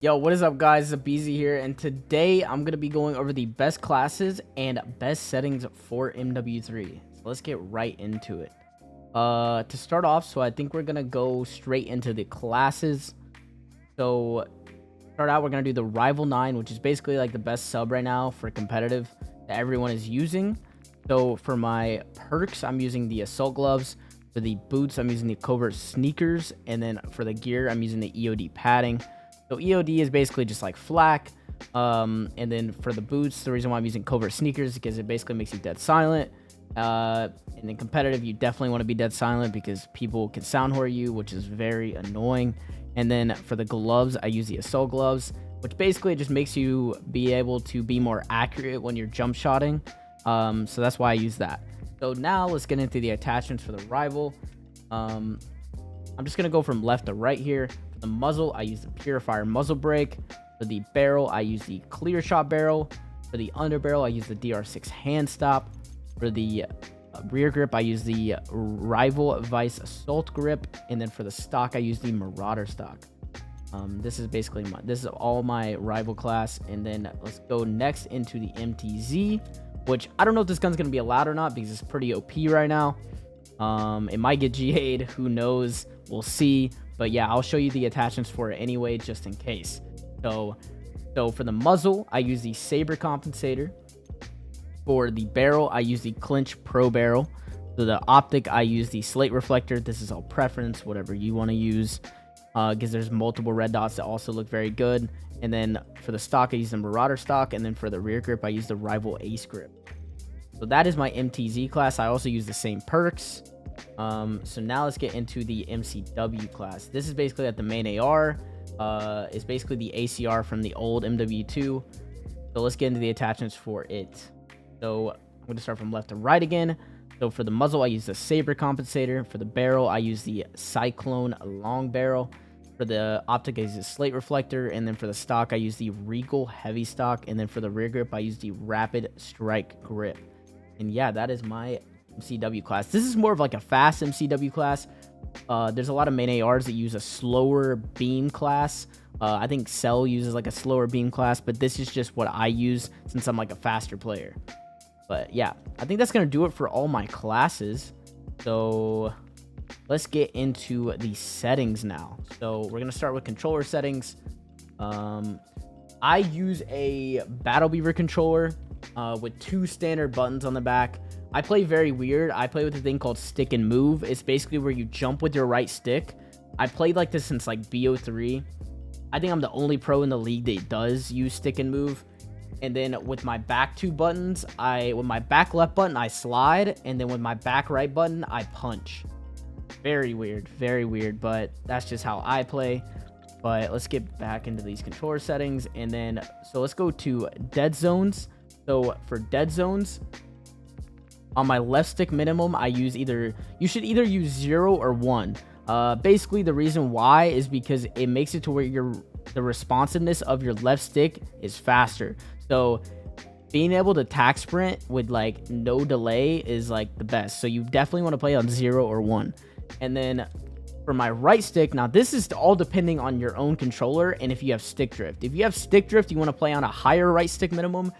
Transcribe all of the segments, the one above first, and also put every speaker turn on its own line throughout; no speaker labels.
Yo, what is up, guys? It's aBeZy here, and today I'm going to be going over the best classes and best settings for MW3. So let's get right into it. To start off, so I think we're going to go straight into the classes. So, start out, we're going to do the Rival 9, which is basically like the best sub right now for competitive that everyone is using. So, for my perks, I'm using the Assault Gloves. For the boots, I'm using the Covert Sneakers. And then for the gear, I'm using the EOD padding. So EOD is basically just like flak. And then for the boots, the reason why I'm using Covert Sneakers is because it basically makes you dead silent. And in competitive, you definitely want to be dead silent because people can sound whore you, which is very annoying. And then for the gloves, I use the Assault Gloves, which basically just makes you be able to be more accurate when you're jump shotting. So that's why I use that. So now let's get into the attachments for the Rival. I'm just going to go from left to right here. For the muzzle, I use the Purifier muzzle brake. For the barrel, I use the Clear Shot barrel. For the underbarrel, I use the DR6 hand stop. For the rear grip, I use the Rival Vice Assault grip. And then for the stock, I use the Marauder stock. This is all my Rival class. And then let's go next into the MTZ, which I don't know if this gun's going to be allowed or not because it's pretty OP right now. It might get GA'd, who knows, we'll see. But yeah, I'll show you the attachments for it anyway, just in case. So for the muzzle, I use the Saber compensator. For the barrel, I use the Clinch Pro barrel. For the optic, I use the Slate reflector. This is all preference, whatever you want to use, because there's multiple red dots that also look very good. And then for the stock, I use the Marauder stock. And then for the rear grip, I use the Rival Ace grip. So that is my MTZ class. I also use the same perks. So now let's get into the MCW class. This is basically at the main AR. It's basically the ACR from the old MW2. So let's get into the attachments for it. So I'm going to start from left to right again. So for the muzzle, I use the Saber compensator. For the barrel, I use the Cyclone long barrel. For the optic, I use the Slate reflector. And then for the stock, I use the Regal heavy stock. And then for the rear grip, I use the Rapid Strike grip. And yeah, that is my MCW class. This is more of like a fast MCW class. There's a lot of main ARs that use a slower beam class. I think Cell uses like a slower beam class, but this is just what I use since I'm like a faster player. But yeah, I think that's going to do it for all my classes. So let's get into the settings now. So we're going to start with controller settings. I use a Battle Beaver controller with 2 standard buttons on the back. I play very weird. I play with a thing called stick and move. It's basically where you jump with your right stick. I played like this since like BO3. I think I'm the only pro in the league that does use stick and move. And then with my back 2 buttons, with my back left button, I slide. And then with my back right button, I punch. Very weird, but that's just how I play. But let's get back into these controller settings. And then, so let's go to dead zones. So for dead zones, on my left stick minimum, you should either use 0 or 1. Basically, the reason why is because it makes it to where the responsiveness of your left stick is faster. So being able to tack sprint with like no delay is like the best. So you definitely want to play on 0 or 1. And then for my right stick, now this is all depending on your own controller and if you have stick drift. If you have stick drift, you want to play on a higher right stick minimum.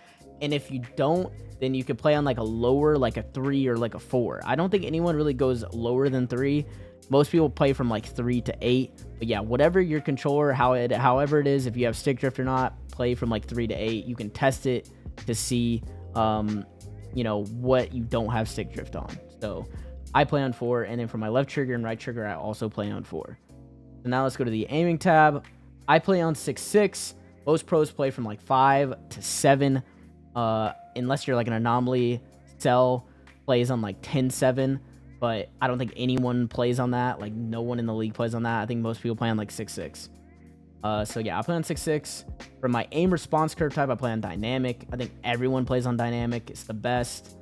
And if you don't, then you could play on like a lower, like a 3 or like a 4. I don't think anyone really goes lower than 3. Most people play from like 3 to 8. But yeah, whatever your controller, however it is, if you have stick drift or not, play from like 3 to 8. You can test it to see, what you don't have stick drift on. So I play on 4. And then for my left trigger and right trigger, I also play on 4. So now let's go to the aiming tab. I play on 6.6. Most pros play from like 5 to 7. Unless you're like an anomaly. Cell plays on like 10.7, but I don't think anyone plays on that. Like no one in the league plays on that. I think most people play on like 6.6. So yeah, I play on 6.6. For my aim response curve type, I play on dynamic. I think everyone plays on dynamic. It's the best.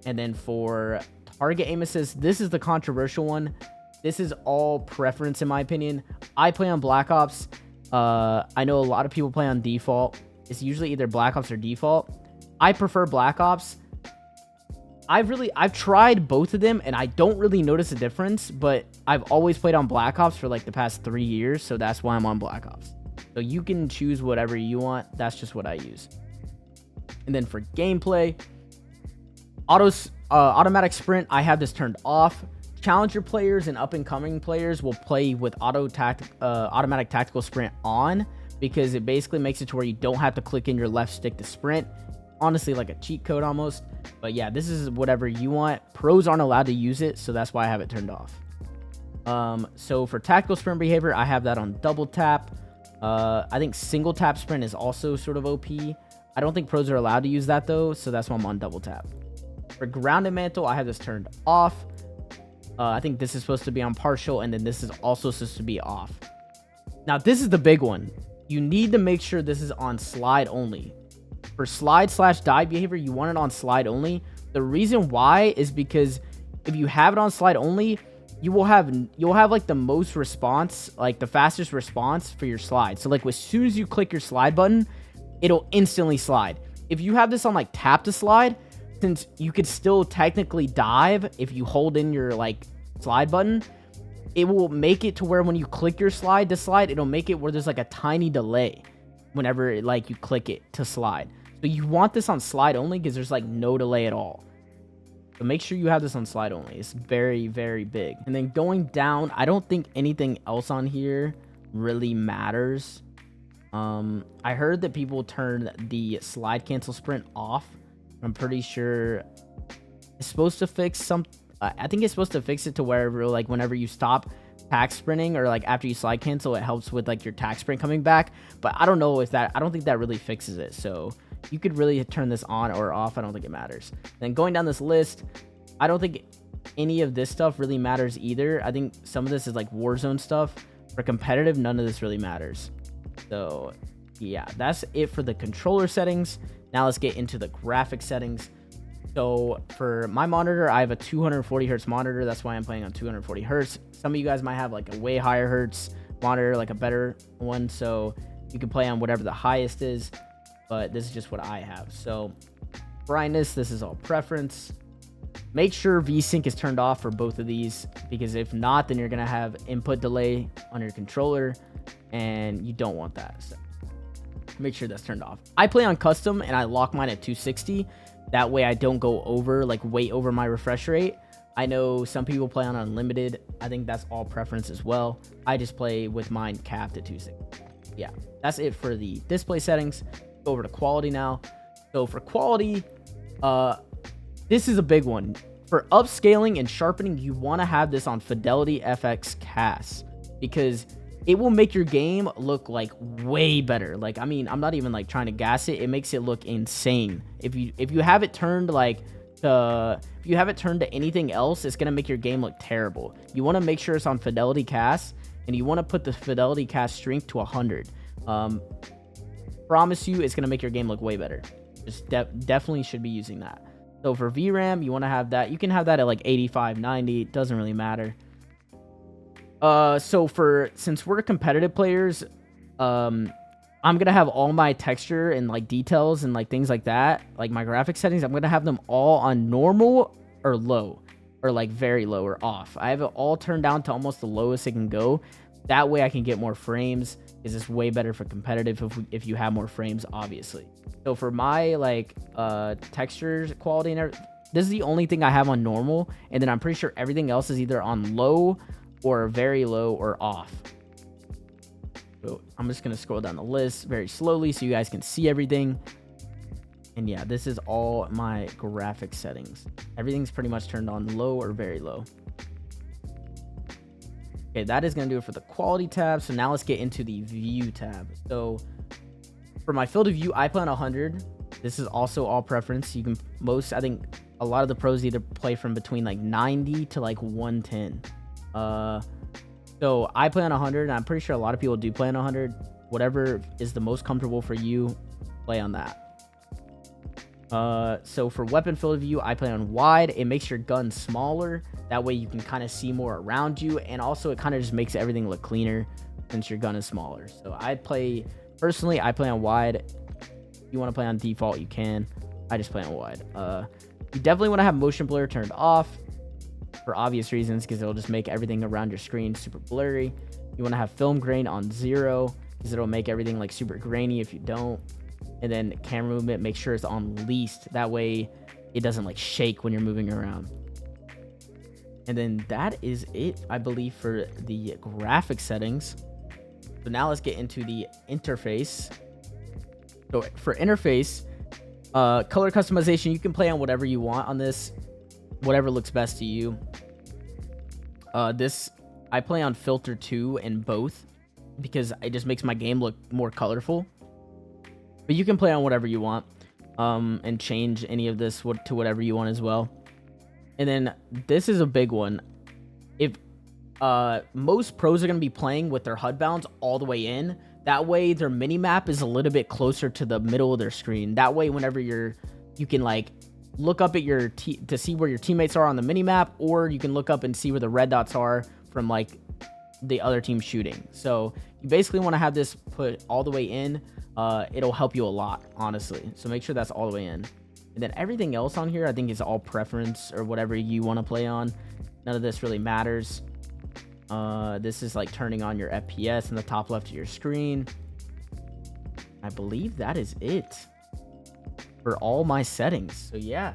And then for target aim assist, this is the controversial one. This is all preference in my opinion. I play on Black Ops. I know a lot of people play on default. It's usually either Black Ops or default. I prefer Black Ops. I've tried both of them and I don't really notice a difference, but I've always played on Black Ops for like the past 3 years, so that's why I'm on Black Ops. So you can choose whatever you want. That's just what I use. And then for gameplay, automatic sprint, I have this turned off. Challenger players and up-and-coming players will play with automatic tactical sprint on, because it basically makes it to where you don't have to click in your left stick to sprint. Honestly, like a cheat code almost. But yeah, this is whatever you want. Pros aren't allowed to use it, so that's why I have it turned off. So for tactical sprint behavior, I have that on double tap. I think single tap sprint is also sort of OP. I don't think pros are allowed to use that though, so that's why I'm on double tap. For grounded mantle, I have this turned off. I think this is supposed to be on partial, and then this is also supposed to be off. Now, this is the big one. You need to make sure this is on slide only. For slide/dive behavior, you want it on slide only. The reason why is because if you have it on slide only, you'll have like the most response, like the fastest response for your slide. So like as soon as you click your slide button, it'll instantly slide. If you have this on like tap to slide, since you could still technically dive if you hold in your like slide button, it will make it to where when you click your slide to slide, it'll make it where there's like a tiny delay whenever like you click it to slide. So you want this on slide only because there's like no delay at all. So make sure you have this on slide only. It's very, very big. And then going down, I don't think anything else on here really matters. I heard that people turn the slide cancel sprint off. I'm pretty sure it's supposed to fix some. I think it's supposed to fix it to where like whenever you stop tack sprinting or like after you slide cancel, it helps with like your tack sprint coming back. But I don't know if that. I don't think that really fixes it. So you could really turn this on or off. I don't think it matters. Then going down this list, I don't think any of this stuff really matters either. I think some of this is like Warzone stuff. For competitive, none of this really matters. So yeah, that's it for the controller settings. Now let's get into the graphic settings. So for my monitor, I have a 240 hertz monitor. That's why I'm playing on 240 hertz. Some of you guys might have like a way higher hertz monitor, like a better one. So you can play on whatever the highest is, but this is just what I have. So brightness, this is all preference. Make sure VSync is turned off for both of these, because if not, then you're going to have input delay on your controller, and you don't want that. So make sure that's turned off. I play on custom, and I lock mine at 260. That way I don't go over, like way over my refresh rate. I know some people play on unlimited. I think that's all preference as well. I just play with mine capped at 260. Yeah, that's it for the display settings. Go over to quality now. So for quality, this is a big one. For upscaling and sharpening, you want to have this on Fidelity FX CAS, because it will make your game look like way better. Like, I mean, I'm not even like trying to gas it. It makes it look insane. If you have it turned like if you have it turned to anything else, it's gonna make your game look terrible. You want to make sure it's on Fidelity CAS, and you want to put the Fidelity CAS strength to 100. Promise you, it's gonna make your game look way better. Just definitely should be using that. So for VRAM, you want to have that. You can have that at like 85, 90. It doesn't really matter. So since we're competitive players, I'm gonna have all my texture and like details and like things like that, like my graphic settings, I'm gonna have them all on normal or low, or like very low or off. I have it all turned down to almost the lowest it can go. That way I can get more frames. Is this way better for competitive if you have more frames, obviously. So for my like textures quality and everything, this is the only thing I have on normal, and then I'm pretty sure everything else is either on low or very low or off. So I'm just gonna scroll down the list very slowly so you guys can see everything. And yeah, this is all my graphic settings. Everything's pretty much turned on low or very low. Okay, that is going to do it for the quality tab. So now let's get into the view tab. So for my field of view, I play on 100. This is also all preference. You can I think a lot of the pros either play from between like 90 to like 110. So I play on 100, and I'm pretty sure a lot of people do play on 100. Whatever is the most comfortable for you, play on that. So for weapon field of view, I play on wide. It makes your gun smaller. That way you can kind of see more around you. And also it kind of just makes everything look cleaner since your gun is smaller. So personally, I play on wide. If you want to play on default, you can. I just play on wide. You definitely want to have motion blur turned off for obvious reasons, because it'll just make everything around your screen super blurry. You want to have film grain on 0. because it'll make everything like super grainy if you don't. And then camera movement, make sure it's on least. That way it doesn't like shake when you're moving around. And then that is it, I believe, for the graphic settings. So now let's get into the interface. So for interface, color customization, you can play on whatever you want on this, whatever looks best to you. This, I play on filter 2 in both because it just makes my game look more colorful. But you can play on whatever you want, and change any of this to whatever you want as well. And then this is a big one. If most pros are going to be playing with their HUD bounds all the way in, that way their mini map is a little bit closer to the middle of their screen. That way, whenever you can like look up at your to see where your teammates are on the mini map, or you can look up and see where the red dots are from like the other team shooting. So you basically want to have this put all the way in. It'll help you a lot, honestly. So make sure that's all the way in. And then everything else on here, I think, is all preference or whatever you want to play on. None of this really matters. This is like turning on your FPS in the top left of your screen. I believe that is it for all my settings. So yeah,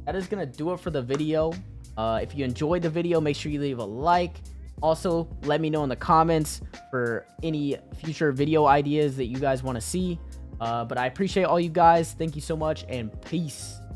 that is going to do it for the video. If you enjoyed the video, make sure you leave a like. Also, let me know in the comments for any future video ideas that you guys want to see. But I appreciate all you guys. Thank you so much, and peace.